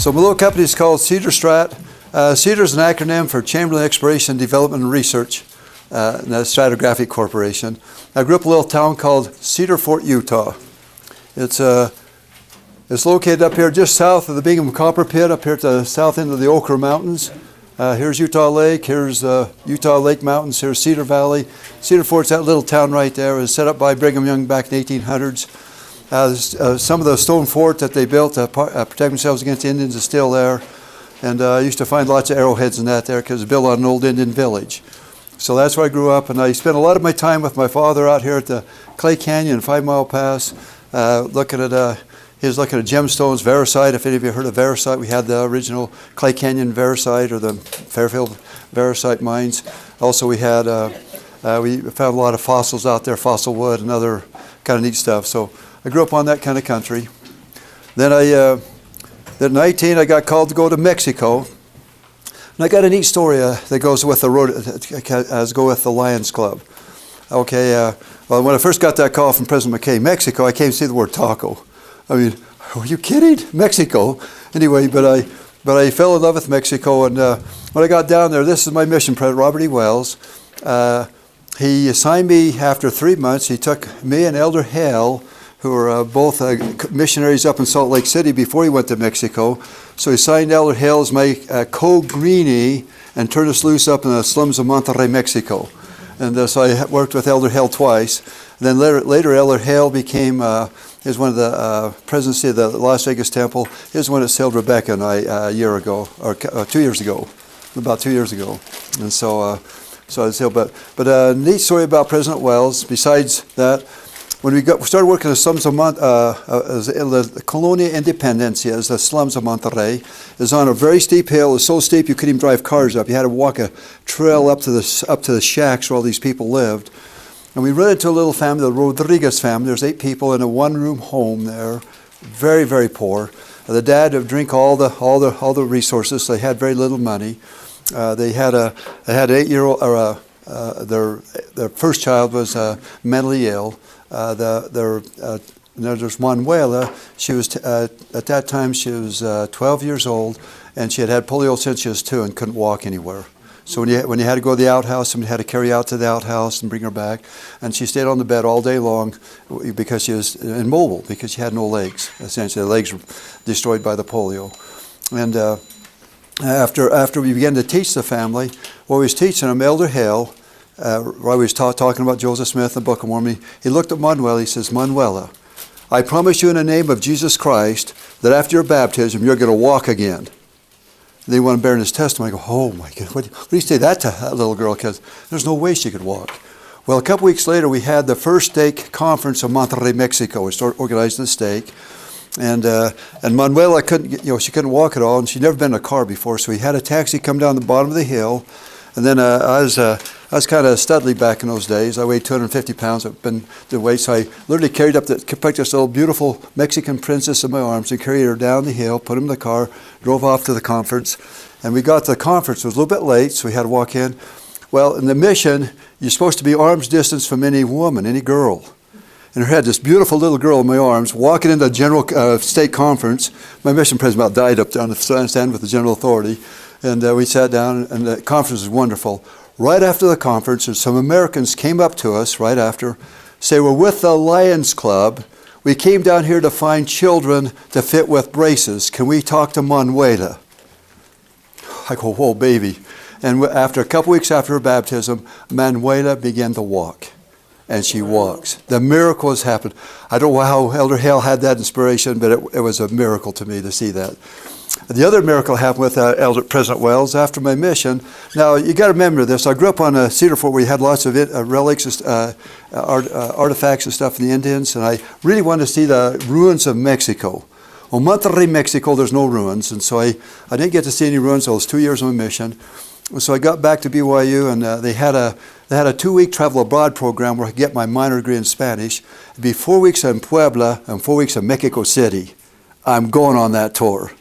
So my little company is called Cedar Strat. Cedar is an acronym for Chamberlain Exploration, Development, and Research, and that's Stratigraphic Corporation. I grew up in a little town called Cedar Fort, Utah. It's located up here just south of the Bingham Copper Pit, up here at the south end of the Ochre Mountains. Here's Utah Lake, here's Utah Lake Mountains, here's Cedar Valley. Cedar Fort's that little town right there. It was set up by Brigham Young back in the 1800s. Some of the stone fort that they built to protect themselves against the Indians is still there. And I used to find lots of arrowheads in that there because it's built on an old Indian village. So that's where I grew up, and I spent a lot of my time with my father out here at the Clay Canyon, 5 Mile Pass, looking at he was looking at gemstones, Varisite. If any of you heard of Varisite, we had the original Clay Canyon Varisite or the Fairfield Varisite mines. Also, we had we found a lot of fossils out there, fossil wood and other kind of neat stuff. So I grew up on that kind of country. Then at 19, I got called to go to Mexico. And I got a neat story that goes with the Lions Club. Okay, well, when I first got that call from President McKay, Mexico, I came to see the word taco. I mean, are you kidding? Mexico? Anyway, but I fell in love with Mexico, and when I got down there, this is my mission president, Robert E. Wells. He assigned me after 3 months. He took me and Elder Hale, who were both missionaries up in Salt Lake City before he went to Mexico. So he signed Elder Hale as my co-greenie and turned us loose up in the slums of Monterrey, Mexico. And so I worked with Elder Hale twice. And then later Elder Hale became he was one of the presidency of the Las Vegas Temple. He was the one that sailed Rebecca and I a year ago, or 2 years ago, about 2 years ago. And so I sailed. But a neat story about President Wells. Besides that, when we started working in the slums of the Colonia Independencia, as the slums of Monterrey, is on a very steep hill. It was so steep you couldn't even drive cars up. You had to walk a trail up to the shacks where all these people lived. And we ran into a little family, the Rodriguez family. There's 8 people in a one-room home there, very, very poor. The dad would drink all the resources. So they had very little money. They had an 8-year-old, or their first child was mentally ill. There's Manuela. She was at that time she was 12 years old, and she had polio since she was 2 and couldn't walk anywhere. So when you had to go to the outhouse, somebody had to carry her out to the outhouse and bring her back. And she stayed on the bed all day long because she was immobile, because she had no legs. Essentially, the legs were destroyed by the polio. And after we began to teach the family, what we was teaching them, Elder Hale, while we was talking about Joseph Smith, the Book of Mormon, he looked at Manuela. He says, "Manuela, I promise you in the name of Jesus Christ that after your baptism, you're going to walk again." They want to bear in his testimony. I go, "Oh my God, what do you say that to that little girl?" Because there's no way she could walk. Well, a couple weeks later, we had the first stake conference in Monterrey, Mexico. We started organizing the stake, and Manuela she couldn't walk at all, and she'd never been in a car before. So we had a taxi come down the bottom of the hill, and then I was kind of studly back in those days. I weighed 250 pounds. I've been the weight, so I literally picked this little beautiful Mexican princess in my arms and carried her down the hill, put her in the car, drove off to the conference. And we got to the conference. It was a little bit late, so we had to walk in. Well, in the mission, you're supposed to be arm's distance from any woman, any girl. And I had this beautiful little girl in my arms walking into the general state conference. My mission president about died up there on the stand with the general authority. And we sat down, and the conference was wonderful. Right after the conference, some Americans came up to us right after, say, "We're with the Lions Club. We came down here to find children to fit with braces. Can we talk to Manuela?" I go, "Whoa, baby." And after a couple weeks after her baptism, Manuela began to walk. And she walks. The miracle has happened. I don't know how Elder Hale had that inspiration, but it was a miracle to me to see that. The other miracle happened with Elder President Wells after my mission. Now, you got to remember this. I grew up on a Cedar Fort where we had lots of relics, artifacts and stuff from the Indians, and I really wanted to see the ruins of Mexico. Well, Monterrey, Mexico, there's no ruins, and so I didn't get to see any ruins. I was 2 years on my mission. So I got back to BYU, and they had a 2-week travel abroad program where I could get my minor degree in Spanish. It'd be 4 weeks in Puebla and 4 weeks in Mexico City. I'm going on that tour.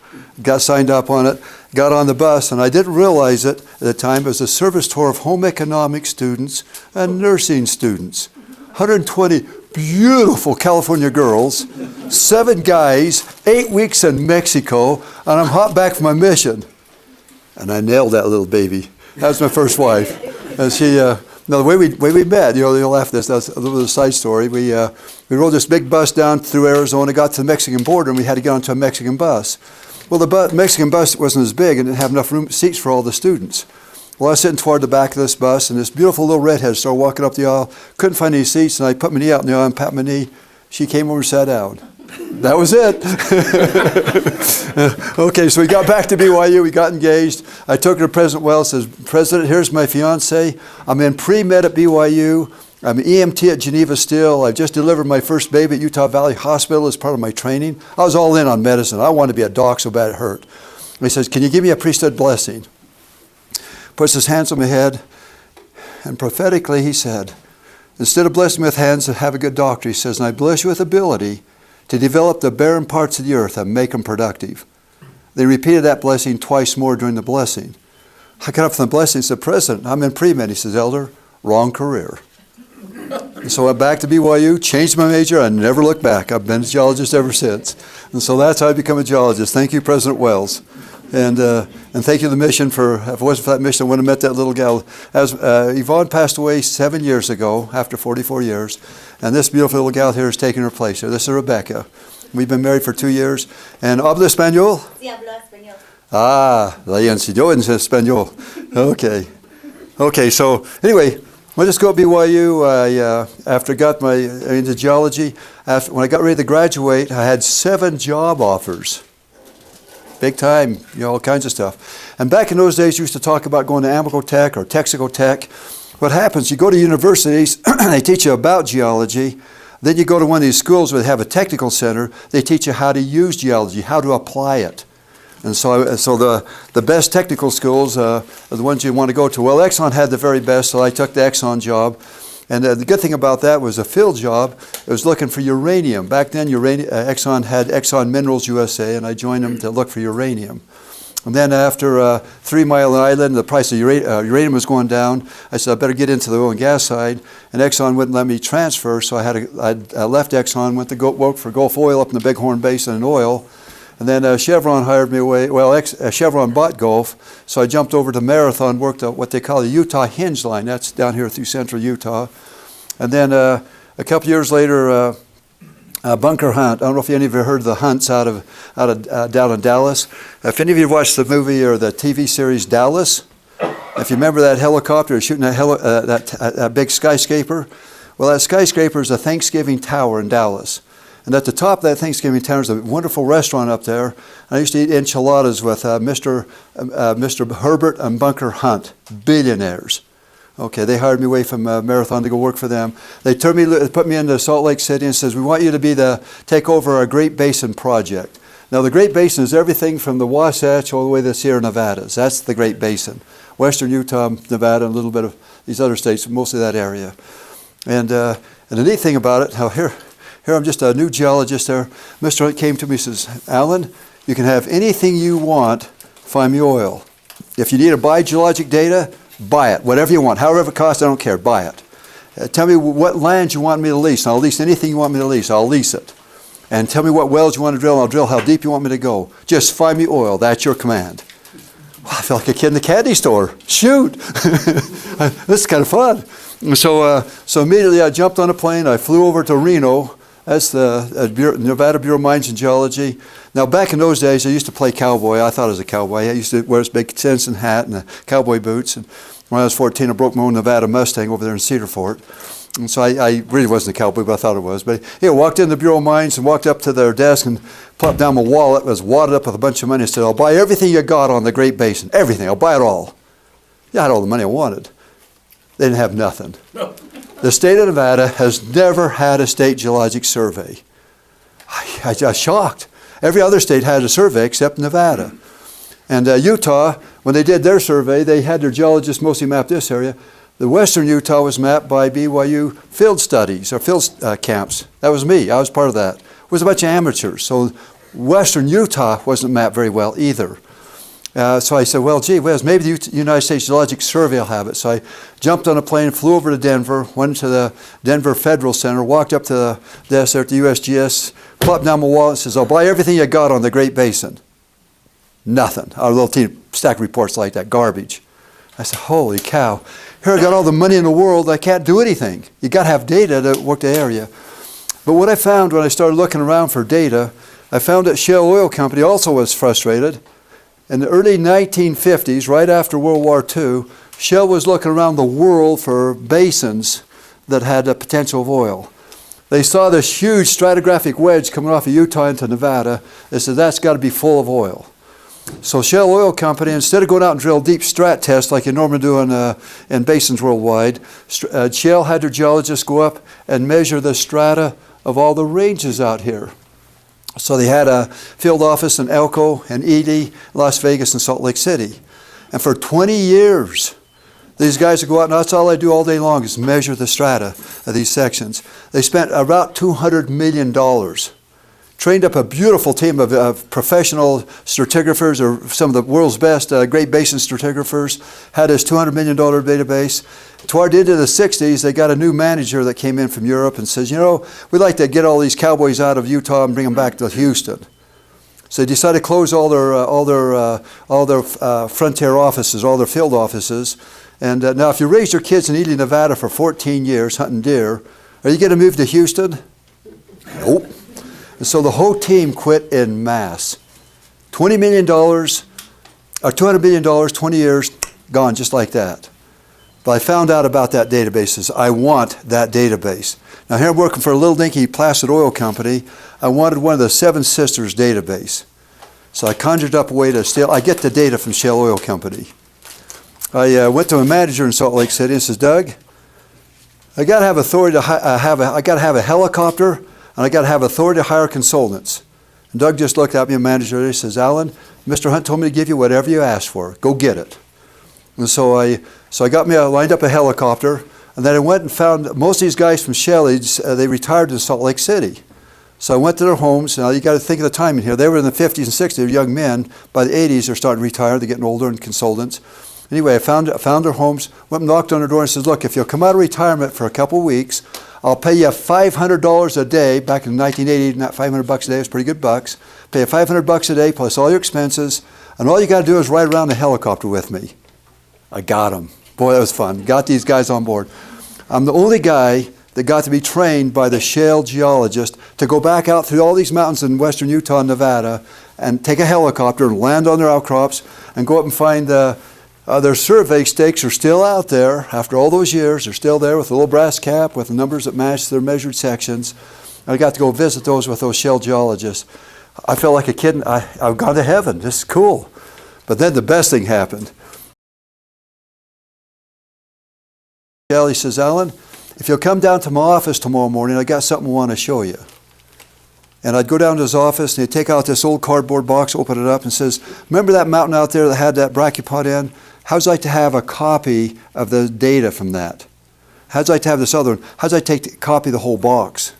Got signed up on it, got on the bus, and I didn't realize it at the time. It was a service tour of home economics students and nursing students. 120 beautiful California girls, 7 guys, 8 weeks in Mexico, and I'm hot back from my mission. And I nailed that little baby. That was my first wife. And she, now the way we met, you'll laugh at this, that's a little bit of a side story. We rode this big bus down through Arizona, got to the Mexican border, and we had to get onto a Mexican bus. Well, the Mexican bus wasn't as big and didn't have enough seats for all the students. Well, I was sitting toward the back of this bus, and this beautiful little redhead started walking up the aisle. Couldn't find any seats, and I put my knee out in the aisle and pat my knee. She came over and sat down. That was it. Okay, so we got back to BYU. We got engaged. I took her to President Wells. Says, President, here's my fiance. I'm in pre-med at BYU. I'm an EMT at Geneva still. I just delivered my first baby at Utah Valley Hospital as part of my training. I was all in on medicine. I wanted to be a doc so bad it hurt. And he says, can you give me a priesthood blessing? Puts his hands on my head, and prophetically he said, instead of blessing me with hands that have a good doctor, he says, and I bless you with ability to develop the barren parts of the earth and make them productive. They repeated that blessing twice more during the blessing. I got up from the blessing and said, President, I'm in pre-med. He says, Elder, wrong career. And so I went back to BYU, changed my major, and never looked back. I've been a geologist ever since. And so that's how I become a geologist. Thank you, President Wells. And thank you to the mission for, if it wasn't for that mission, I wouldn't have met that little gal. As Yvonne passed away 7 years ago, after 44 years, and this beautiful little gal here is taking her place here. This is Rebecca. We've been married for 2 years. And habla español? Sí, hablo español. Ah, la enseñó en español. Okay. Okay, so anyway, I just go to BYU. After I got into geology, when I got ready to graduate, I had 7 job offers. Big time, all kinds of stuff. And back in those days, you used to talk about going to Amoco Tech or Texaco Tech. What happens, you go to universities, they teach you about geology. Then you go to one of these schools where they have a technical center. They teach you how to use geology, how to apply it. And so the best technical schools are the ones you want to go to. Well, Exxon had the very best, so I took the Exxon job. And the good thing about that was a field job. It was looking for uranium. Back then, Exxon had Exxon Minerals USA, and I joined them to look for uranium. And then after 3 Mile Island, the price of uranium was going down. I said, I better get into the oil and gas side. And Exxon wouldn't let me transfer, so I left Exxon, went to work for Gulf Oil up in the Bighorn Basin in oil. And then Chevron hired me away. Well, Chevron bought Gulf, so I jumped over to Marathon, worked at what they call the Utah Hinge Line. That's down here through central Utah. And then a couple years later, Bunker Hunt. I don't know if any of you heard of the Hunts out of down in Dallas. If any of you watched the movie or the TV series Dallas, if you remember that helicopter shooting that big skyscraper, well, that skyscraper is a Thanksgiving tower in Dallas. And at the top of that Thanksgiving tower is a wonderful restaurant up there. I used to eat enchiladas with Mr. Herbert and Bunker Hunt, billionaires. Okay, they hired me away from Marathon to go work for them. They put me into Salt Lake City and says, we want you to take over our Great Basin project. Now, the Great Basin is everything from the Wasatch all the way to the Sierra Nevadas. That's the Great Basin. Western Utah, Nevada, and a little bit of these other states, mostly that area. And the neat thing about it, now here I'm just a new geologist there. Mr. Hunt came to me and says, Alan, you can have anything you want, find me oil. If you need to buy geologic data, buy it. Whatever you want, however it costs, I don't care, buy it. Tell me what land you want me to lease, and I'll lease anything you want me to lease, I'll lease it. And tell me what wells you want to drill, and I'll drill how deep you want me to go. Just find me oil, that's your command. Well, I felt like a kid in the candy store. Shoot, this is kind of fun. And so immediately I jumped on a plane, I flew over to Reno. That's the Nevada Bureau of Mines and Geology. Now, back in those days, I used to play cowboy. I thought I was a cowboy. I used to wear this big Stinson hat and cowboy boots. And when I was 14, I broke my own Nevada Mustang over there in Cedar Fort. And so I really wasn't a cowboy, but I thought I was. But I walked in the Bureau of Mines and walked up to their desk and plopped down my wallet. It was wadded up with a bunch of money. I said, I'll buy everything you got on the Great Basin. Everything. I'll buy it all. Yeah, I had all the money I wanted. They didn't have nothing. No. The state of Nevada has never had a state geologic survey. I was shocked. Every other state had a survey except Nevada. And Utah, when they did their survey, they had their geologists mostly map this area. The western Utah was mapped by BYU field studies or field camps. That was me. I was part of that. It was a bunch of amateurs. So western Utah wasn't mapped very well either. So I said, well, gee whiz, maybe the United States Geologic Survey will have it. So I jumped on a plane, flew over to Denver, went to the Denver Federal Center, walked up to the desk there at the USGS, plopped down my wallet and says, I'll buy everything you got on the Great Basin. Nothing. Our little team stack reports like that, garbage. I said, holy cow. Here I got all the money in the world, I can't do anything. You got to have data to work the area. But what I found when I started looking around for data, I found that Shell Oil Company also was frustrated. In the early 1950s, right after World War II, Shell was looking around the world for basins that had the potential of oil. They saw this huge stratigraphic wedge coming off of Utah into Nevada. They said, that's got to be full of oil. So Shell Oil Company, instead of going out and drill deep strat tests like you normally do in basins worldwide, Shell hydrogeologists go up and measure the strata of all the ranges out here. So they had a field office in Elko and Ely, Las Vegas, and Salt Lake City. And for 20 years, these guys would go out, and that's all I do all day long is measure the strata of these sections. They spent about $200 million. Trained up a beautiful team of professional stratigraphers, or some of the world's best Great Basin stratigraphers, had this $200 million database. Toward the end of the 60s, they got a new manager that came in from Europe and says, you know, we'd like to get all these cowboys out of Utah and bring them back to Houston. So they decided to close all their frontier offices, all their field offices. And now if you raised your kids in Ely, Nevada for 14 years hunting deer, are you going to move to Houston? Nope. And so the whole team quit en masse. $20 million, or $200 million, 20 years, gone just like that. But I found out about that database. I want that database. Now here I'm working for a little dinky placid oil company. I wanted one of the Seven Sisters database. So I conjured up a way to steal. I get the data from Shell Oil Company. I went to a manager in Salt Lake City and says, Doug, I got to have authority to I got to have a helicopter. And I got to have authority to hire consultants. And Doug just looked at me, a manager, and he says, Alan, Mr. Hunt told me to give you whatever you asked for. Go get it. And so I lined up a helicopter, and then I went and found most of these guys from Shell, they retired in Salt Lake City. So I went to their homes. Now you got to think of the timing here. They were in the 50s and 60s, they were young men. By the 80s, they're starting to retire, they're getting older and consultants. Anyway, I found their homes, went and knocked on their door and says, look, if you'll come out of retirement for a couple of weeks, I'll pay you $500 a day. Back in 1980, not $500 a day, was pretty good bucks. Pay you $500 a day plus all your expenses, and all you got to do is ride around the helicopter with me. I got them. Boy, that was fun. Got these guys on board. I'm the only guy that got to be trained by the shale geologist to go back out through all these mountains in western Utah and Nevada and take a helicopter and land on their outcrops and go up and find their survey stakes are still out there after all those years. They're still there with a little brass cap with the numbers that match their measured sections. I got to go visit those with those shell geologists. I felt like a kid. I've gone to heaven. This is cool. But then the best thing happened. He says, Alan, if you'll come down to my office tomorrow morning, I got something I want to show you. And I'd go down to his office, and he'd take out this old cardboard box, open it up, and says, remember that mountain out there that had that brachipod in? How'd you like to have a copy of the data from that? How'd you like to have this other one? How'd you like to copy the whole box?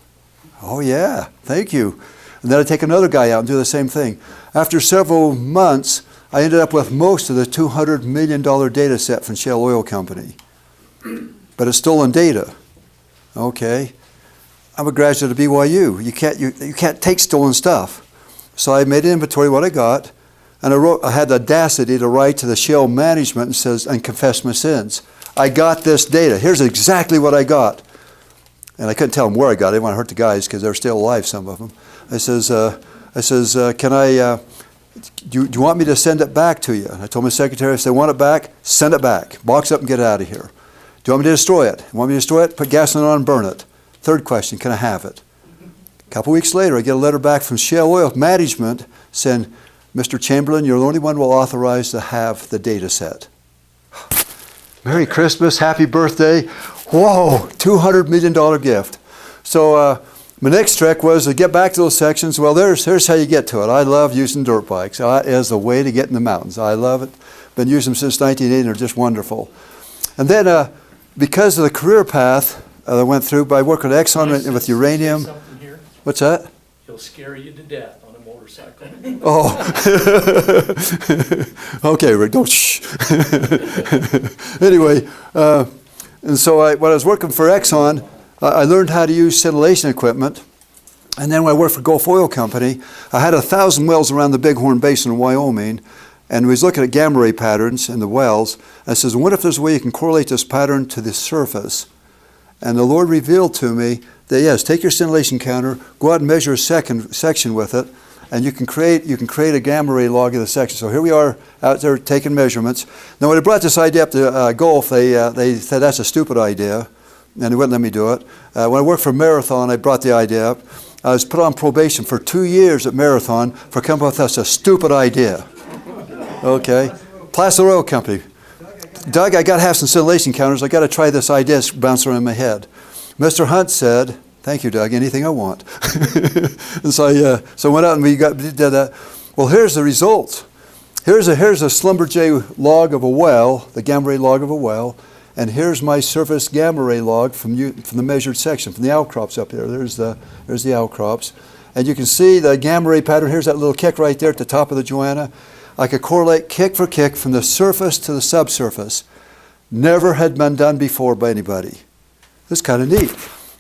Oh, yeah, thank you. And then I'd take another guy out and do the same thing. After several months, I ended up with most of the $200 million data set from Shell Oil Company. But it's stolen data. Okay. I'm a graduate of BYU. You can't take stolen stuff. So I made an inventory of what I got, and I had the audacity to write to the Shell management and confess my sins. I got this data. Here's exactly what I got. And I couldn't tell them where I got it. I didn't want to hurt the guys because they're still alive, some of them. I says, do you want me to send it back to you? And I told my secretary, if they want it back, send it back. Box up and get it out of here. Do you want me to destroy it? You want me to destroy it? Put gasoline on and burn it. Third question, can I have it? A couple weeks later, I get a letter back from Shell Oil Management saying, Mr. Chamberlain, you're the only one we'll authorize to have the data set. Merry Christmas, happy birthday. Whoa, $200 million gift. So my next trek was to get back to those sections. Well, here's how you get to it. I love using dirt bikes. That is the way to get in the mountains. I love it. Been using them since 1980, and they're just wonderful. And then because of the career path I went through by working at Exxon with uranium. What's that? He'll scare you to death on a motorcycle. Oh. Okay, Rick, don't shh. Anyway, and so when I was working for Exxon, I learned how to use scintillation equipment. And then when I worked for Gulf Oil Company, I had 1,000 wells around the Bighorn Basin in Wyoming, and we was looking at gamma ray patterns in the wells. I says, what if there's a way you can correlate this pattern to the surface? And the Lord revealed to me that, yes, take your scintillation counter, go out and measure a section with it, and you can create a gamma ray log of the section. So here we are out there taking measurements. Now, when I brought this idea up to Gulf, they said that's a stupid idea, and they wouldn't let me do it. When I worked for Marathon, I brought the idea up. I was put on probation for 2 years at Marathon for coming up with that's a stupid idea. Okay, Placid Oil Company. Doug, I got to have some scintillation counters. I got to try this idea. It's bouncing around in my head. Mr. Hunt said, "Thank you, Doug. Anything I want." And so I went out and did that. Well, here's the results. Here's a Schlumberger log of a well, the gamma ray log of a well, and here's my surface gamma ray log from the measured section, from the outcrops up there. There's the outcrops, and you can see the gamma ray pattern. Here's that little kick right there at the top of the Joanna. I could correlate kick for kick from the surface to the subsurface. Never had been done before by anybody. It's kind of neat.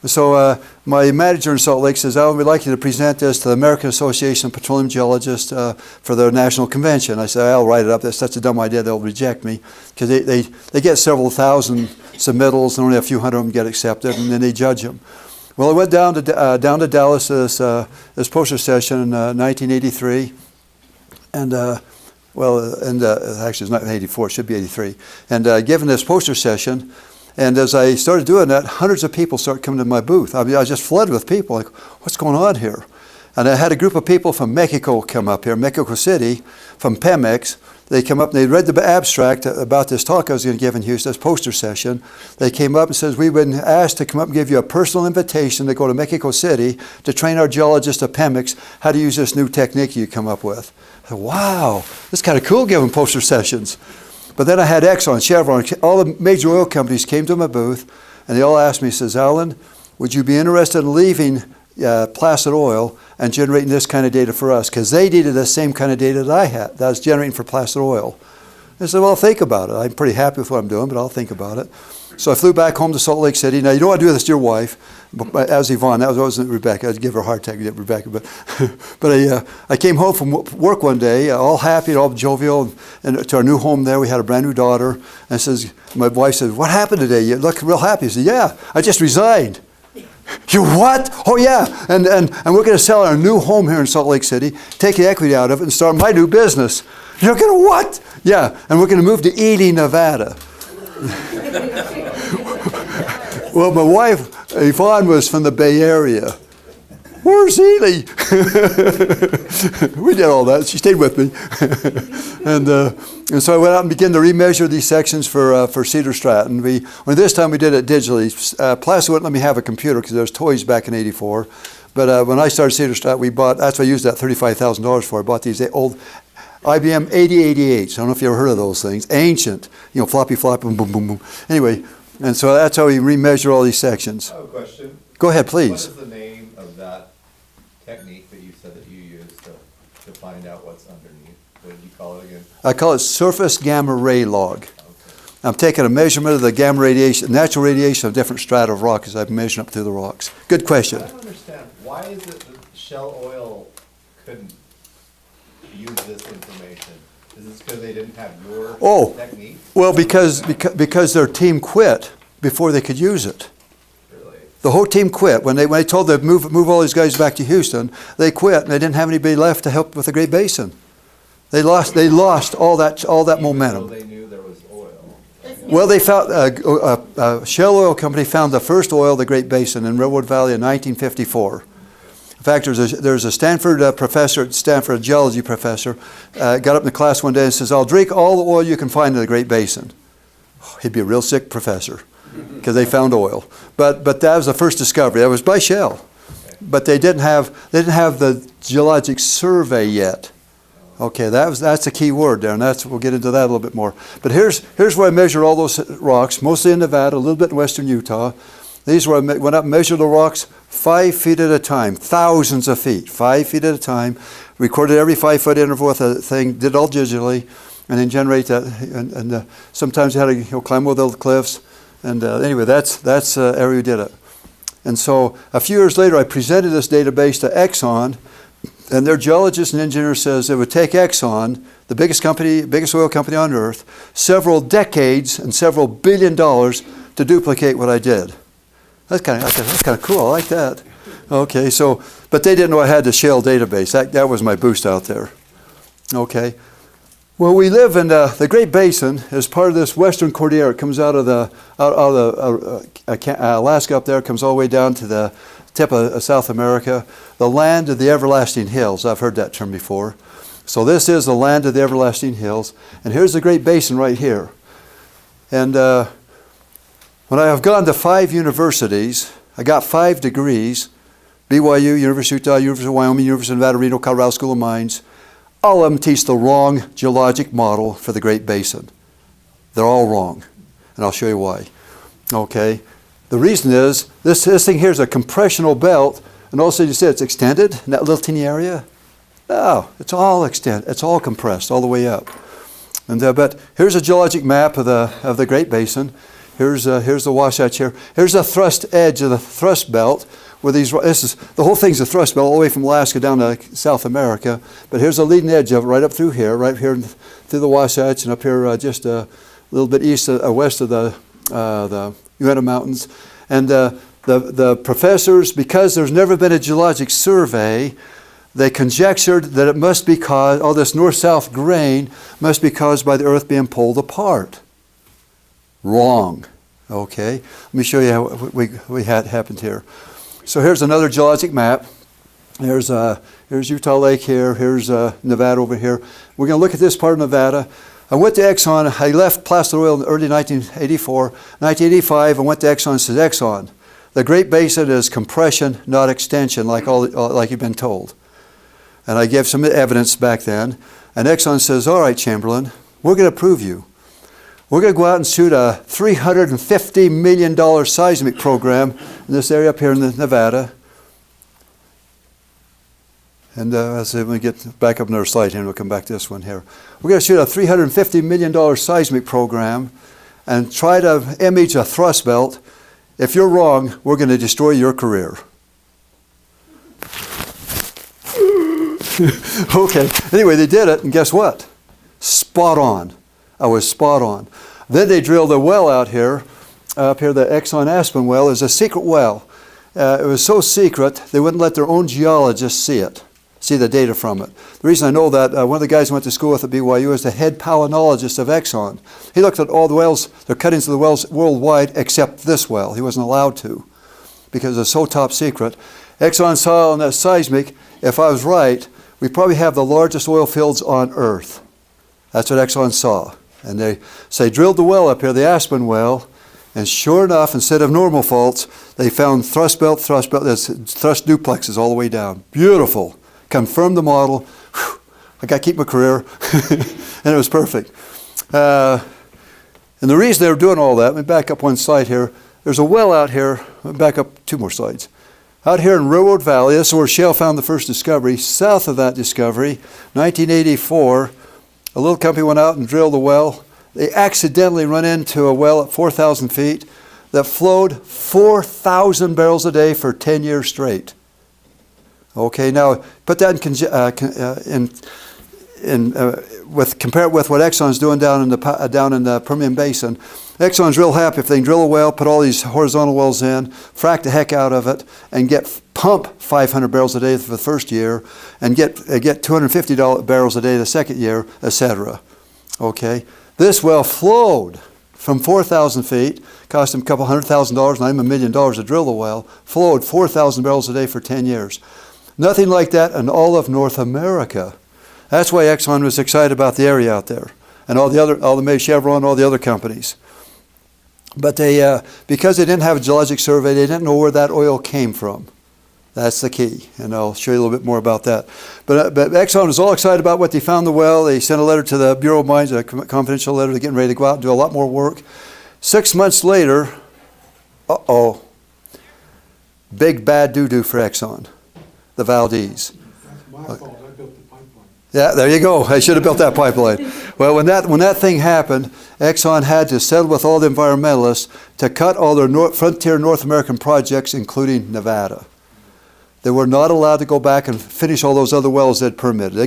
So my manager in Salt Lake says, "Alan, we'd like you to present this to the American Association of Petroleum Geologists for their national convention." I said, "I'll write it up. That's such a dumb idea. They'll reject me." Because they get several thousand submittals, and only a few hundred of them get accepted, and then they judge them. Well, I went down to Dallas this poster session in 1983, and actually it's not 84, it should be 83, and given this poster session. And as I started doing that, hundreds of people started coming to my booth. I was just flooded with people, like, what's going on here? And I had a group of people from Mexico come up here, Mexico City, from Pemex. They come up and they read the abstract about this talk I was going to give in Houston, this poster session. They came up and says, "We've been asked to come up and give you a personal invitation to go to Mexico City to train our geologists at Pemex how to use this new technique you come up with." I said, wow, this is kind of cool giving poster sessions. But then I had Exxon, Chevron, all the major oil companies came to my booth, and they all asked me, says, "Alan, would you be interested in leaving Placid Oil and generating this kind of data for us?" Because they needed the same kind of data that I had, that I was generating for Placid Oil. I said, "Well, I'll think about it. I'm pretty happy with what I'm doing, but I'll think about it." So I flew back home to Salt Lake City. Now, you don't want to do this to your wife, but as Yvonne, that wasn't Rebecca. I'd give her a hard time to get Rebecca. But I came home from work one day, all happy, all jovial, and to our new home there. We had a brand new daughter. And my wife said, "What happened today? You look real happy." I said, "Yeah, I just resigned." "You what?" "Oh, yeah. And we're going to sell our new home here in Salt Lake City, take the equity out of it, and start my new business." "You're going to what?" "Yeah, and we're going to move to Ely, Nevada." Well, my wife, Yvonne, was from the Bay Area. "Where's Ely?" We did all that. She stayed with me. And so I went out and began to remeasure these sections for Cedar Strat. And this time we did it digitally. Placid wouldn't let me have a computer because there was toys back in '84. But when I started Cedar Strat, that's what I used that $35,000 for. I bought these old IBM 8088s. I don't know if you ever heard of those things. Ancient, floppy, boom, boom, boom, boom. Anyway, and so that's how we remeasure all these sections. I have a question. Go ahead, please. What is the name of that technique that you said that you used to find out what's underneath? What did you call it again? I call it surface gamma ray log. Okay. I'm taking a measurement of the gamma radiation, natural radiation of different strata of rock as I'm measuring up through the rocks. Good question. I don't understand. Why is it that Shell Oil couldn't use this information? Is this because they didn't have your technique? Well, because their team quit before they could use it. Really? The whole team quit. When they told them to move all these guys back to Houston, they quit and they didn't have anybody left to help with the Great Basin. They lost all that momentum. So they knew there was oil. Well, they found Shell Oil Company found the first oil of the Great Basin in Redwood Valley in 1954. In fact, there's a Stanford professor, a geology professor, got up in the class one day and says, "I'll drink all the oil you can find in the Great Basin." Oh, he'd be a real sick professor because they found oil. But that was the first discovery. That was by Shell. Okay. But they didn't have the geologic survey yet. Okay, that's the key word there, and we'll get into that a little bit more. But here's where I measured all those rocks, mostly in Nevada, a little bit in western Utah. These where I went up and measured the rocks 5 feet at a time, thousands of feet, 5 feet at a time. Recorded every 5 foot interval with a thing, did it all digitally, and then generate that. And sometimes you had to climb over the cliffs. And anyway, that's area we did it. And so a few years later, I presented this database to Exxon, and their geologist and engineer says it would take Exxon, the biggest oil company on earth, several decades and several $1 billion to duplicate what I did. That's kind of cool. I like that. Okay, so, but they didn't know I had the shale database. That was my boost out there. Okay. Well, we live in the Great Basin as part of this Western Cordillera. It comes out of Alaska up there, comes all the way down to the tip of South America, the land of the everlasting hills. I've heard that term before. So this is the land of the everlasting hills. And here's the Great Basin right here. And when I have gone to 5 universities, I got 5 degrees, BYU, University of Utah, University of Wyoming, University of Nevada, Reno, Colorado School of Mines. All of them teach the wrong geologic model for the Great Basin. They're all wrong, and I'll show you why. Okay, the reason is this thing here is a compressional belt, and also you say it's extended in that little teeny area. No, it's all extended. It's all compressed all the way up. And but here's a geologic map of the Great Basin. Here's the Wasatch here. Here's the thrust edge of the thrust belt. Where the whole thing's a thrust belt all the way from Alaska down to South America. But here's the leading edge of it right up through here through the Wasatch and up here just a little bit west of the Uinta Mountains. And the professors, because there's never been a geologic survey, they conjectured that it must be caused, all this north-south grain must be caused by the earth being pulled apart. Wrong. Okay, let me show you how we had happened here. So here's another geologic map. Here's Utah Lake here. Here's Nevada over here. We're going to look at this part of Nevada. I went to Exxon. I left Placer Oil in early 1984. 1985, I went to Exxon and said, Exxon, the Great Basin is compression, not extension, like you've been told. And I gave some evidence back then. And Exxon says, all right, Chamberlain, we're going to prove you. We're going to go out and shoot a $350 million seismic program in this area up here in Nevada. And let me get back up another slide here and we'll come back to this one here. We're going to shoot a $350 million seismic program and try to image a thrust belt. If you're wrong, we're going to destroy your career. Okay, anyway, they did it, and guess what? Spot on. I was spot on. Then they drilled a well out here. Up here, the Exxon Aspen well is a secret well. It was so secret, they wouldn't let their own geologists see the data from it. The reason I know that, one of the guys I went to school with at BYU is the head palynologist of Exxon. He looked at all the wells, the cuttings of the wells worldwide, except this well. He wasn't allowed to because it's so top secret. Exxon saw on that seismic, if I was right, we probably have the largest oil fields on Earth. That's what Exxon saw. And they drilled the well up here, the Aspen well, and sure enough, instead of normal faults, they found thrust belt, there's thrust duplexes all the way down. Beautiful. Confirmed the model. Whew, I got to keep my career. And it was perfect. And the reason they were doing all that, let me back up one slide here. There's a well out here. Let me back up 2 more slides. Out here in Railroad Valley, this is where shale found the first discovery. South of that discovery, 1984, a little company went out and drilled a well. They accidentally run into a well at 4,000 feet that flowed 4,000 barrels a day for 10 years straight. Okay, now put that compare it with what Exxon's doing down in the Permian Basin. Exxon's real happy if they can drill a well, put all these horizontal wells in, frack the heck out of it, and pump 500 barrels a day for the first year, and get 250 barrels a day the second year, etc. Okay, this well flowed from 4,000 feet, cost them a couple $100,000, not even $1 million to drill the well, flowed 4,000 barrels a day for 10 years. Nothing like that in all of North America. That's why Exxon was excited about the area out there, and all the Chevron, all the other companies. But because they didn't have a geologic survey, they didn't know where that oil came from. That's the key, and I'll show you a little bit more about that. But Exxon was all excited about what they found in the well. They sent a letter to the Bureau of Mines, a confidential letter. They're getting ready to go out and do a lot more work. 6 months later, Big bad doo-doo for Exxon, the Valdez. That's my fault, I built the pipeline. Yeah, there you go. I should have built that pipeline. Well, when that thing happened, Exxon had to settle with all the environmentalists to cut all their frontier North American projects, including Nevada. They were not allowed to go back and finish all those other wells they'd permitted.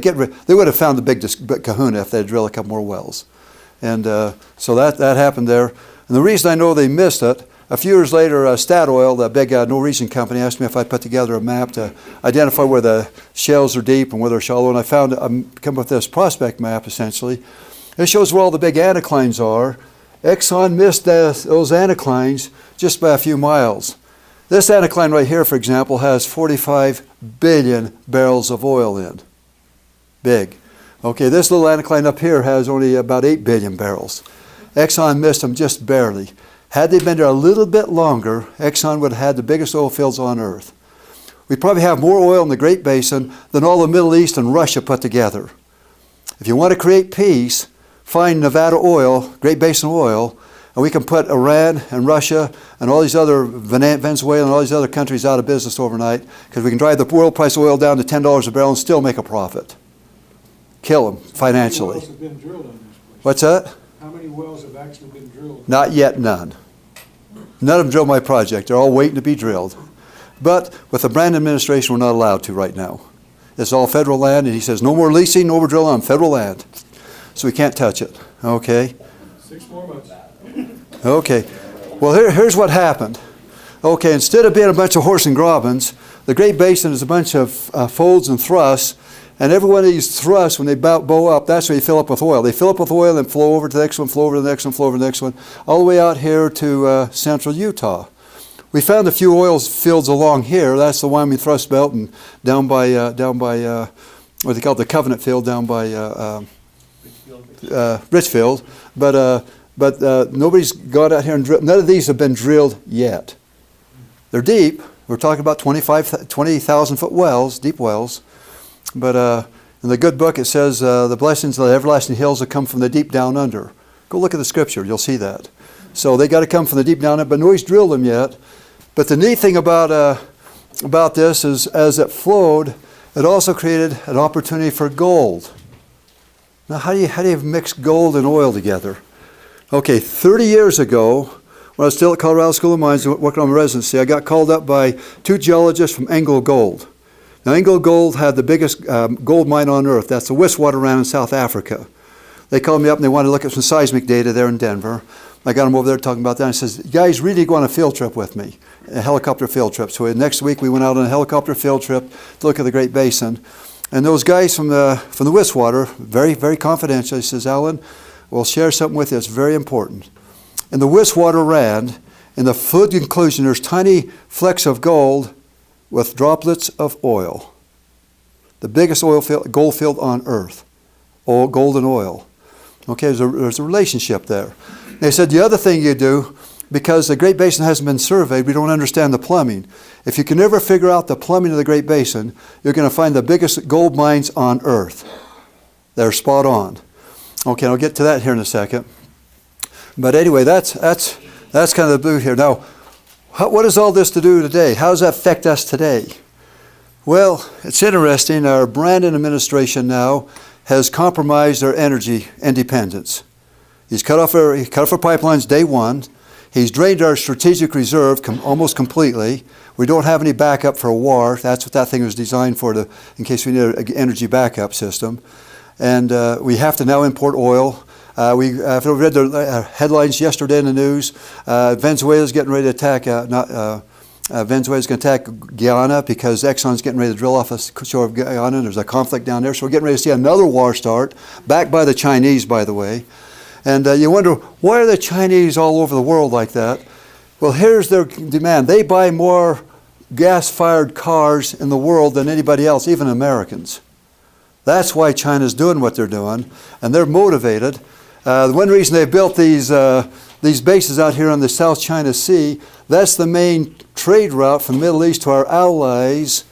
They would have found the big kahuna if they'd drilled a couple more wells. And so that happened there. And the reason I know they missed it, a few years later, Statoil, the big Norwegian company, asked me if I'd put together a map to identify where the shales are deep and where they're shallow. And I found, come up with this prospect map, essentially. It shows where all the big anticlines are. Exxon missed those anticlines just by a few miles. This anticline right here, for example, has 45 billion barrels of oil in. Big. Okay, this little anticline up here has only about 8 billion barrels. Exxon missed them just barely. Had they been there a little bit longer, Exxon would have had the biggest oil fields on earth. We probably have more oil in the Great Basin than all the Middle East and Russia put together. If you want to create peace, find Nevada oil, Great Basin oil, and we can put Iran and Russia and all these other, Venezuela and all these other countries out of business overnight, because we can drive the world price of oil down to $10 a barrel and still make a profit. Kill them financially. How many wells have been drilled on this place? What's that? How many wells have actually been drilled? Not yet, none. None of them drilled my project. They're all waiting to be drilled. But with the Brand administration, we're not allowed to right now. It's all federal land, and he says no more leasing, no more drilling on federal land. So we can't touch it. Okay? 6 more months. Okay. Well, here's what happened. Okay, instead of being a bunch of horse and grobens, the Great Basin is a bunch of folds and thrusts. And every one of these thrusts, when they bow up, that's where you fill up with oil. They fill up with oil and flow over to the next one, flow over to the next one, flow over to the next one, all the way out here to central Utah. We found a few oil fields along here. That's the Wyoming Thrust Belt, and down by what they call it, the Covenant Field, down by Richfield. But nobody's gone out here and drilled. None of these have been drilled yet. They're deep. We're talking about 20,000 foot wells, deep wells. But in the good book, it says the blessings of the everlasting hills have come from the deep down under. Go look at the scripture. You'll see that. So they got to come from the deep down under, but nobody's drilled them yet. But the neat thing about this is as it flowed, it also created an opportunity for gold. Now, how do you mix gold and oil together? Okay, 30 years ago, when I was still at Colorado School of Mines working on my residency, I got called up by 2 geologists from Engel Gold. Now, Engel Gold had the biggest gold mine on earth. That's the Witwatersrand in South Africa. They called me up and they wanted to look at some seismic data there in Denver. I got them over there talking about that. And I says, you guys really go on a field trip with me, a helicopter field trip. So next week we went out on a helicopter field trip to look at the Great Basin. And those guys from the Witwater, very, very confidential, he says, Alan, we'll share something with you that's very important. In the Witwatersrand, in the fluid inclusion, there's tiny flecks of gold with droplets of oil. The biggest gold field on earth. Gold and oil. Okay, there's a relationship there. They said the other thing you do, because the Great Basin hasn't been surveyed, we don't understand the plumbing. If you can never figure out the plumbing of the Great Basin, you're going to find the biggest gold mines on earth. They're spot on. Okay, I'll get to that here in a second. But anyway, that's kind of the blue here. Now, what is all this to do today? How does that affect us today? Well, it's interesting. Our Brandon administration now has compromised our energy independence. He's cut off our pipelines day one. He's drained our strategic reserve almost completely. We don't have any backup for a war. That's what that thing was designed for, in case we need an energy backup system. And we have to now import oil. I've read the headlines yesterday in the news. Venezuela's getting ready to attack. Venezuela's going to attack Guyana because Exxon's getting ready to drill off the shore of Guyana. There's a conflict down there, so we're getting ready to see another war start, backed by the Chinese, by the way. And you wonder, why are the Chinese all over the world like that? Well, here's their demand. They buy more gas-fired cars in the world than anybody else, even Americans. That's why China's doing what they're doing, and they're motivated. The one reason they built these bases out here on the South China Sea, that's the main trade route from the Middle East to our allies.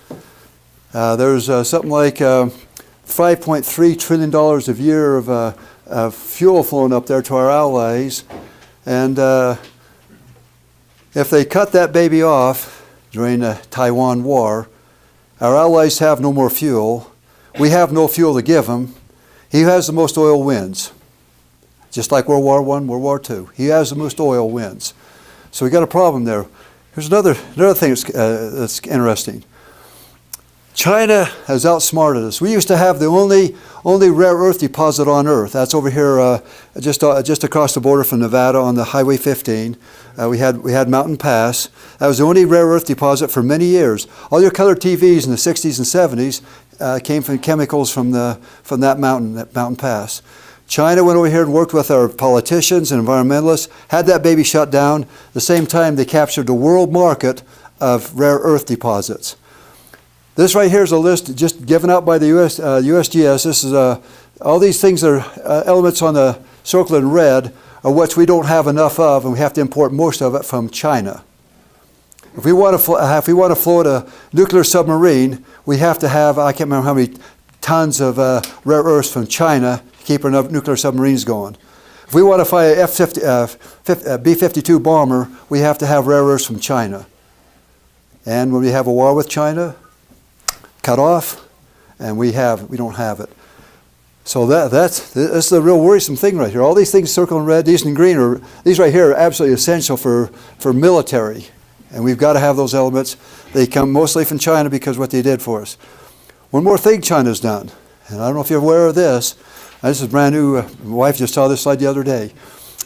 There's something like $5.3 trillion a year of fuel flowing up there to our allies. And if they cut that baby off, during the Taiwan War. Our allies have no more fuel. We have no fuel to give them. He has the most oil wins. Just like World War I, World War II. He has the most oil wins. So we got a problem there. Here's another thing that's interesting. China has outsmarted us. We used to have the only rare earth deposit on Earth. That's over here, just across the border from Nevada on the Highway 15. We had Mountain Pass. That was the only rare earth deposit for many years. All your color TVs in the 60s and 70s came from chemicals from that Mountain Pass. China went over here and worked with our politicians and environmentalists, had that baby shut down. At the same time, they captured the world market of rare earth deposits. This right here is a list just given out by the USGS. This is all these things are elements on the circle in red are which we don't have enough of, and we have to import most of it from China. If we want to float a nuclear submarine, we have to have, I can't remember how many tons of rare earths from China to keep our nuclear submarines going. If we want to fly a B-52 bomber, we have to have rare earths from China. And when we have a war with China, cut off, and we don't have it. So that's the real worrisome thing right here. All these things circled in red, these in green, these right here are absolutely essential for military. And we've got to have those elements. They come mostly from China because of what they did for us. One more thing China's done, and I don't know if you're aware of this. This is brand new. My wife just saw this slide the other day.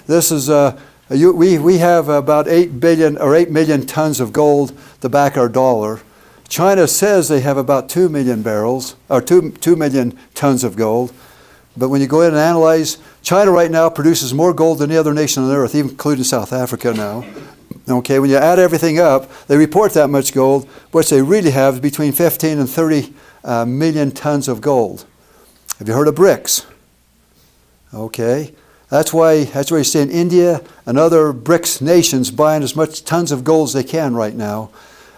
This is we have about 8 million tons of gold to back our dollar. China says they have about 2 million barrels, or 2 million tons of gold. But when you go in and analyze, China right now produces more gold than any other nation on earth, even including South Africa now. Okay, when you add everything up, they report that much gold. What they really have is between 15 and 30 million tons of gold. Have you heard of BRICS? Okay, that's why you're seeing India and other BRICS nations buying as much tons of gold as they can right now.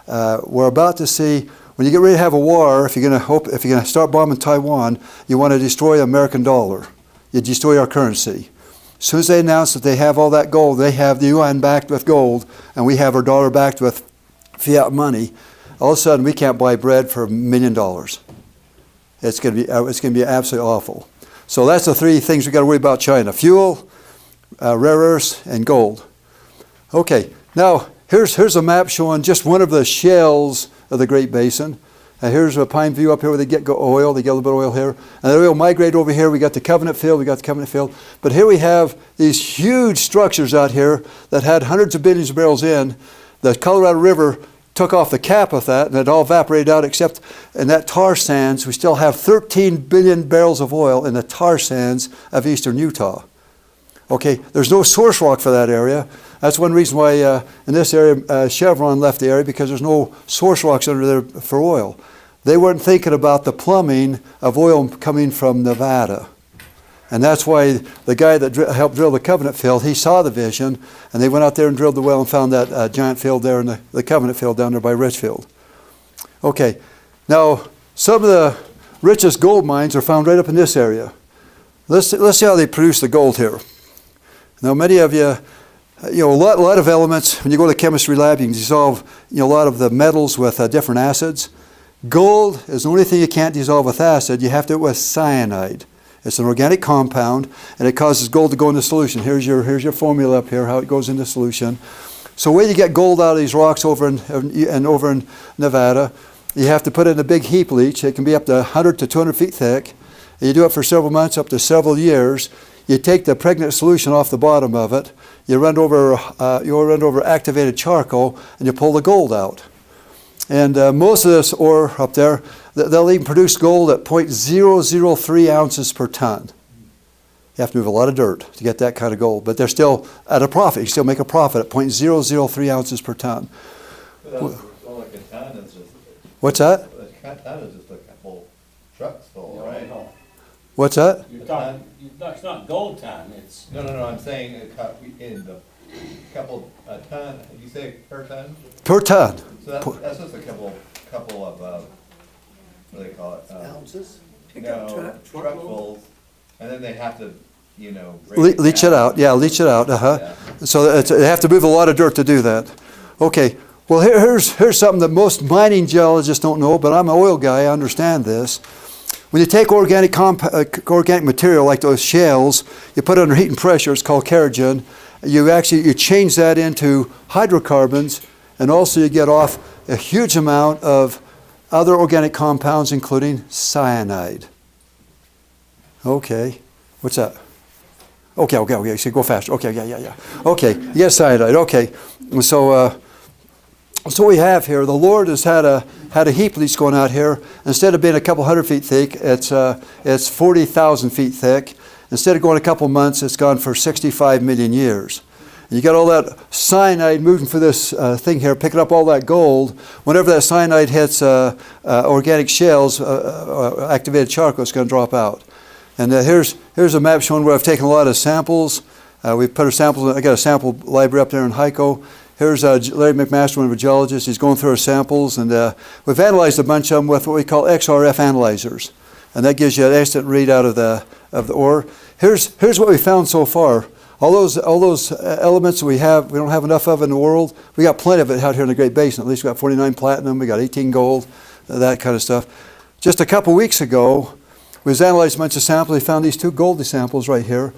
We're about to see, when you get ready to have a war, if you're going to start bombing Taiwan, you want to destroy the American dollar. You destroy our currency. As soon as they announce that they have all that gold, they have the yuan backed with gold, and we have our dollar backed with fiat money, all of a sudden we can't buy bread for $1 million. It's going to be absolutely awful. So that's the three things we've got to worry about China: fuel, rare earths, and gold. Okay, now here's a map showing just one of the shells of the Great Basin. Here's a Pine View up here where they get oil. They get a little bit of oil here. And the oil migrate over here. We got the Covenant Field. But here we have these huge structures out here that had hundreds of billions of barrels in. The Colorado River took off the cap of that, and it all evaporated out, except in that tar sands, we still have 13 billion barrels of oil in the tar sands of eastern Utah. Okay, there's no source rock for that area. That's one reason why in this area Chevron left the area, because there's no source rocks under there for oil. They weren't thinking about the plumbing of oil coming from Nevada. And that's why the guy that helped drill the Covenant Field, he saw the vision, and they went out there and drilled the well and found that giant field there in the Covenant Field down there by Richfield. Okay, now some of the richest gold mines are found right up in this area. Let's see how they produce the gold here. Now many of you, a lot of elements, when you go to the chemistry lab, you can dissolve a lot of the metals with different acids. Gold is the only thing you can't dissolve with acid. You have to do it with cyanide. It's an organic compound, and it causes gold to go into solution. Here's your formula up here, how it goes into solution. So where you get gold out of these rocks over in Nevada, you have to put it in a big heap leach. It can be up to 100 to 200 feet thick. And you do it for several months, up to several years. You take the pregnant solution off the bottom of it. You run over activated charcoal, and you pull the gold out. And most of this ore up there, they'll even produce gold at 0.003 ounces per ton. You have to move a lot of dirt to get that kind of gold, but they're still at a profit. You still make a profit at 0.003 ounces per ton. Like a ton is just, what's that? a ton is just a couple trucks full, right? What's that? It's not gold ton, it's... No, I'm saying in the a ton, did you say per ton? Per ton. So that's just a couple of, what do they call it? Ounces? No, truckfuls, and then they have to, break Leach it out. Yeah, leach it out. Yeah. So they have to move a lot of dirt to do that. Okay, Well, here's something that most mining geologists don't know, but I'm an oil guy, I understand this. When you take organic material like those shales, you put it under heat and pressure, it's called kerogen. You change that into hydrocarbons, and also you get off a huge amount of other organic compounds, including cyanide. Okay, what's that? Okay, so go faster. Okay, yeah. Okay, you get cyanide, okay. So we have here, the Lord has had a heap leach going out here. Instead of being a couple hundred feet thick, it's 40,000 feet thick. Instead of going a couple months, it's gone for 65 million years. And you got all that cyanide moving through this thing here, picking up all that gold. Whenever that cyanide hits organic shales, activated charcoal, it's going to drop out. And here's a map showing where I've taken a lot of samples. We've put our samples. I got a sample library up there in Hyco. Here's Larry McMaster, one of our geologists. He's going through our samples, and we've analyzed a bunch of them with what we call XRF analyzers, and that gives you an instant readout of the ore. Here's what we found so far. All those elements that we don't have enough of in the world. We got plenty of it out here in the Great Basin. At least we got 49 platinum. We got 18 gold, that kind of stuff. Just a couple weeks ago, we analyzed a bunch of samples. We found these two Goldie samples right here,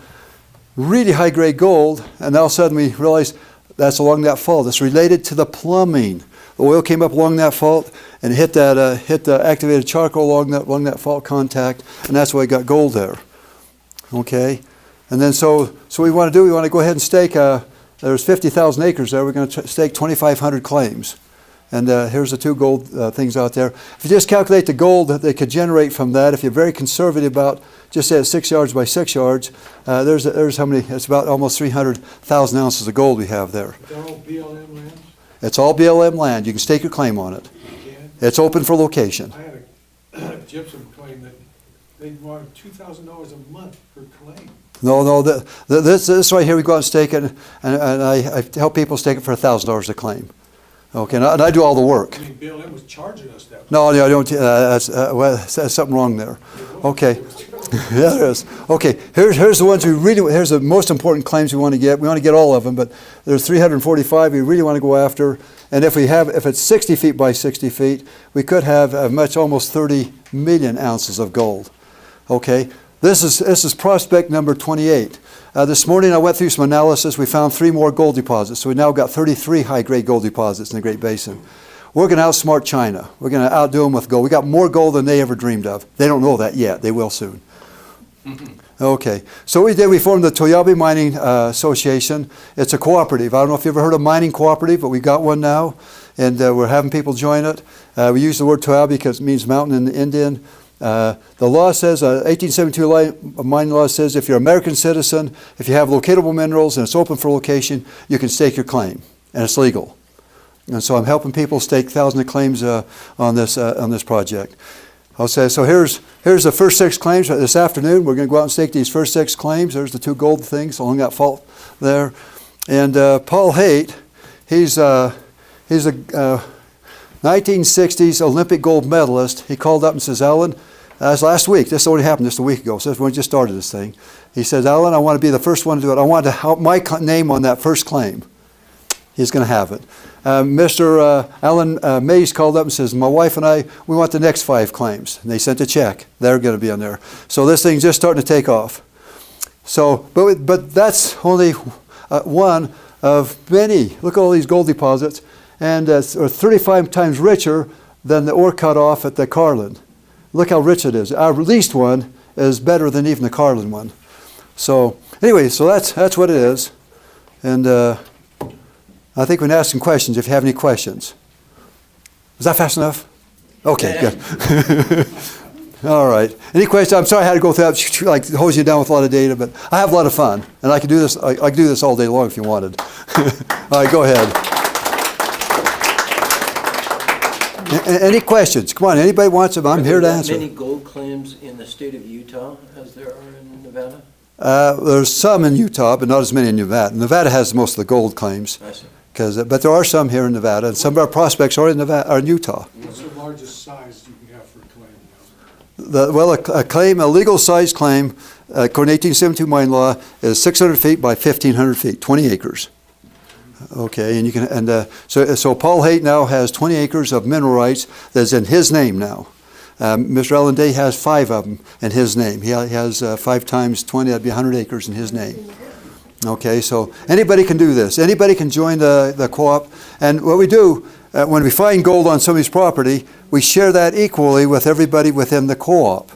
really high-grade gold, and all of a sudden we realized that's along that fault. It's related to the plumbing. The oil came up along that fault and hit the activated charcoal along that fault contact, and that's why we got gold there. Okay, and then so we want to go ahead and stake. There's 50,000 acres there. We're going to stake 2,500 claims, and here's the two gold things out there. If you just calculate the gold that they could generate from that, if you're very conservative about just say it's 6 yards by 6 yards, there's how many? It's about almost 300,000 ounces of gold we have there. They're all BLM lands? It's all BLM land. You can stake your claim on it. You can? It's open for location. I had a gypsum claim that they wanted $2,000 a month per claim. No, this right here, we go out and stake it, and I help people stake it for $1,000 a claim. Okay, and I do all the work. I mean, BLM was charging us that. No, I don't. That's something wrong there. Okay, yeah, there is. Okay, here's the ones here's the most important claims we want to get. We want to get all of them, but there's 345 we really want to go after. And if it's 60 feet by 60 feet, we could have almost 30 million ounces of gold. Okay, this is prospect number 28. This morning I went through some analysis. We found 3 more gold deposits. So we now got 33 high-grade gold deposits in the Great Basin. We're going to outsmart China. We're going to outdo them with gold. We got more gold than they ever dreamed of. They don't know that yet. They will soon. Okay. So we formed the Toyabe Mining Association. It's a cooperative. I don't know if you've ever heard of mining cooperative, but we've got one now. And we're having people join it. We use the word Toyabe because it means mountain in the Indian. The law says, 1872 mining law says, if you're an American citizen, if you have locatable minerals and it's open for location, you can stake your claim, and it's legal. And so I'm helping people stake thousands of claims on this project. I'll say, so here's the first 6 claims this afternoon. We're going to go out and stake these first 6 claims. There's the 2 gold things along that fault there. And Paul Haight, he's a 1960s Olympic gold medalist. He called up and says, Alan, that's last week. This only happened just a week ago. So when we just started this thing. He says, Alan, I want to be the first one to do it. I want to help my name on that first claim. He's going to have it. Mr. Alan Mays called up and says, my wife and I, we want the next 5 claims. And they sent a check. They're going to be on there. So this thing's just starting to take off. So, but that's only one of many. Look at all these gold deposits. And are 35 times richer than the ore cut off at the Carlin. Look how rich it is. Our least one is better than even the Carlin one. So anyway, so that's what it is. And I think we can ask some questions if you have any questions. Is that fast enough? Okay, good. All right. Any questions? I'm sorry I had to go through that, like hose you down with a lot of data, but I have a lot of fun, and I could do this. I could do this all day long if you wanted. All right, go ahead. Any questions? Come on, anybody wants them? I'm here to answer. Are there many gold claims in the state of Utah as there are in Nevada? There's some in Utah, but not as many in Nevada. Nevada has most of the gold claims. I see. But there are some here in Nevada, and some of our prospects are in Nevada, are in Utah. What's the largest size you can have for a claim? A legal size claim, according to 1872 mine law, is 600 feet by 1,500 feet, 20 acres. Okay, and you can, and so Paul Haight now has 20 acres of mineral rights that's in his name now. Mr. Allen Day has 5 of them in his name. He has 5 times 20, that'd be 100 acres in his name. Okay, so anybody can do this. Anybody can join the co-op. And what we do, when we find gold on somebody's property, we share that equally with everybody within the co-op.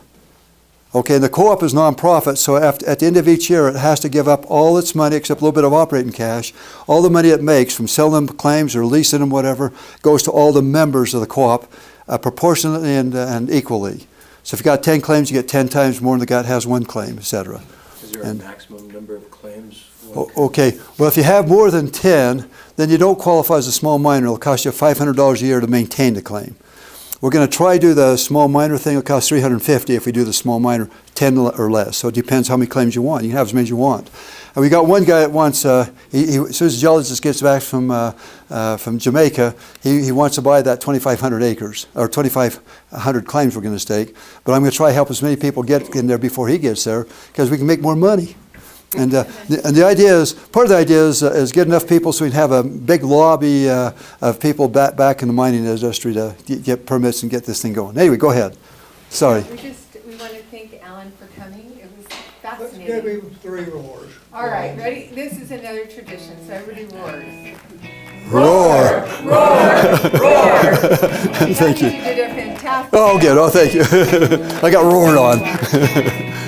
Okay, and the co-op is nonprofit, so at the end of each year, it has to give up all its money, except a little bit of operating cash. All the money it makes from selling them claims or leasing them, whatever, goes to all the members of the co-op, proportionately and equally. So if you got 10 claims, you get 10 times more than the guy that has 1 claim, etc. Is there a maximum number of claims? Okay, well, if you have more than 10, then you don't qualify as a small miner. It'll cost you $500 a year to maintain the claim. We're going to try to do the small miner thing. It'll cost $350 if we do the small miner 10 or less. So it depends how many claims you want. You can have as many as you want. And we got one guy that wants, as soon as the geologist gets back from Jamaica, he wants to buy that 2,500 acres, or 2,500 claims we're going to stake. But I'm going to try to help as many people get in there before he gets there, because we can make more money. And the idea is, part of the idea is get enough people so we can have a big lobby of people back in the mining industry to get permits and get this thing going. Anyway, go ahead. Sorry. We want to thank Alan for coming. It was Let's fascinating. give him 3 roars. All right, ready? This is another tradition, so everybody roars. Roar! Roar! Thank you. You did a fantastic Oh, good. Oh, thank you. I got roared on.